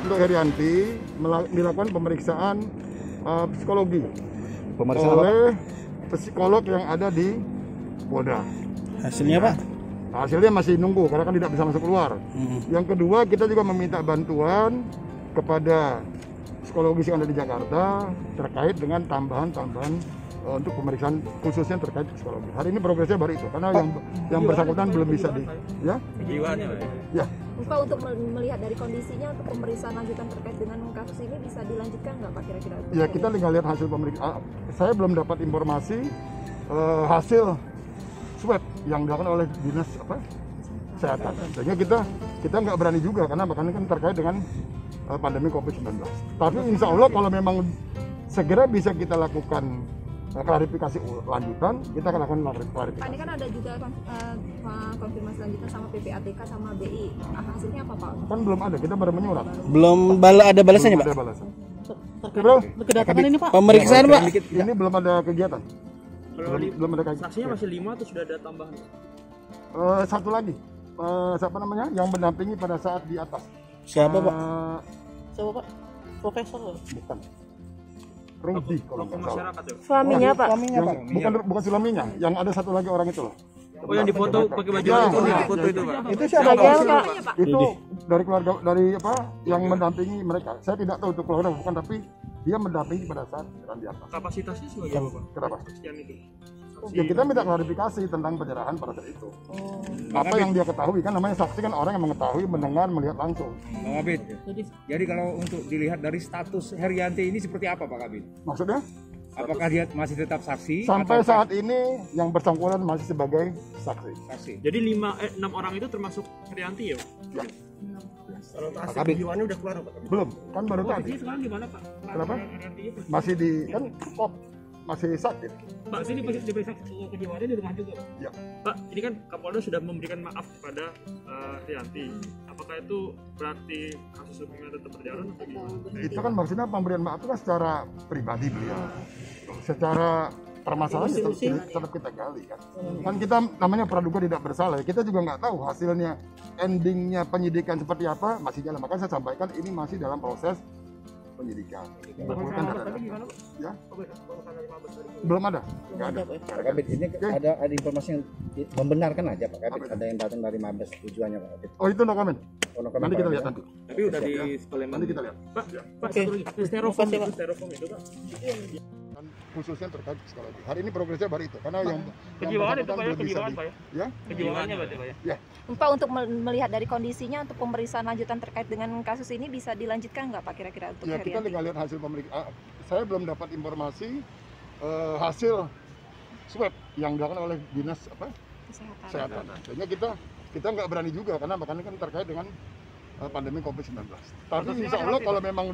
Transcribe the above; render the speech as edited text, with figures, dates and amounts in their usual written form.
untuk Herianti dilakukan pemeriksaan psikologi oleh psikolog yang ada di Polda. Hasilnya Pak? Hasilnya masih nunggu karena kan tidak bisa masuk keluar. Yang kedua, kita juga meminta bantuan kepada psikologis yang ada di Jakarta terkait dengan tambahan-tambahan untuk pemeriksaan khususnya terkait psikologi. Hari ini progresnya baru itu karena yang bersangkutan belum bisa ya. Ya. Pak, untuk melihat dari kondisinya untuk pemeriksaan lanjutan terkait dengan kasus ini bisa dilanjutkan nggak Pak kira-kira? Ya, kita tinggal lihat hasil pemeriksaan. Saya belum dapat informasi hasil swab yang dilakukan oleh dinas kesehatan. Sehingga kita nggak berani juga karena kan terkait dengan pandemi COVID-19. Tapi insya Allah kalau memang segera bisa kita lakukan klarifikasi lanjutan, kita akan lakukan klarifikasi. Pak, ini kan ada juga konfirmasi lanjutan sama PPATK sama BI. Hasilnya apa Pak? Kan belum ada, kita baru menyurat. Belum ada balasannya Pak? Ada balasan. Kedatangan ini Pak? Pemeriksaan Pak? Ini belum ada kegiatan. Belum ada kegiatan. Saksinya masih 5 atau sudah ada tambahan? Satu lagi, siapa namanya? Yang mendampingi pada saat di atas. Siapa Pak? Siapa Pak? Profesor? Bukan. Rudi kalau nggak salah. Suaminya Pak? Bukan suaminya, yang ada satu lagi orang itu loh. Oh, yang difoto pakai baju foto itu Pak? Itu siapa? Itu dari keluarga, dari yang mendampingi mereka. Saya tidak tahu itu keluarga bukan, tapi dia mendampingi pada saat di atas. Kapasitasnya sebagai apa Pak? Kenapa? Saksian itu. Ya kita minta klarifikasi tentang penyerahan pada saat itu. Apa yang dia ketahui, kan namanya saksi kan orang yang mengetahui, mendengar, melihat langsung. Bang Abid, jadi kalau untuk dilihat dari status Herianti ini seperti apa Pak Abid? Maksudnya? Apakah dia masih tetap saksi? Sampai saat ini yang bersangkutan masih sebagai saksi. Jadi 6 orang itu termasuk Herianti ya? Ya. Kalau hasil kejiwaannya udah keluar Pak? Belum, kan baru tadi. Posisinya sekarang di mana Pak? Kenapa? Masih di kan masih sakit. Pak, sini diperiksa kejiwaannya di rumah juga Pak? Ya. Pak, ini kan Kapolda sudah memberikan maaf kepada Herianti. Apakah itu berarti kasus hukumnya tetap berjalan atau gimana? Itu kan maksudnya pemberian maaf itu kan secara pribadi beliau. Secara permasalahan tetap kita gali kan. Kan kita namanya praduga tidak bersalah. Kita juga nggak tahu hasilnya, endingnya penyidikan seperti apa, masih jalan. Makanya saya sampaikan ini masih dalam proses penyidikan. Ya? Belum ada. Nggak ada. Pak Kabit, ini ada informasi yang membenarkan aja Pak Kabit, ada yang datang dari Mabes tujuannya Pak Kabit. Oh, itu no comment. Nanti kita lihat nanti. Tapi udah di Nanti kita lihat. Pak, satu lagi. Styrofoam itu Pak. Khususnya terkait psikologi. Hari ini progresnya baru itu karena yang kejiwaan itu Pak ya, kejiwaan Pak ya? Ya? Kejiwaannya berarti Pak ya? Ya. Pak, untuk melihat dari kondisinya untuk pemeriksaan lanjutan terkait dengan kasus ini bisa dilanjutkan nggak Pak kira-kira untuk Ya, kita tinggal lihat hasil pemeriksaan. Saya belum dapat informasi hasil swab yang dilakukan oleh dinas kesehatan. Sehingga kita nggak berani juga karena kan terkait dengan pandemi COVID-19. Tapi insya Allah kalau memang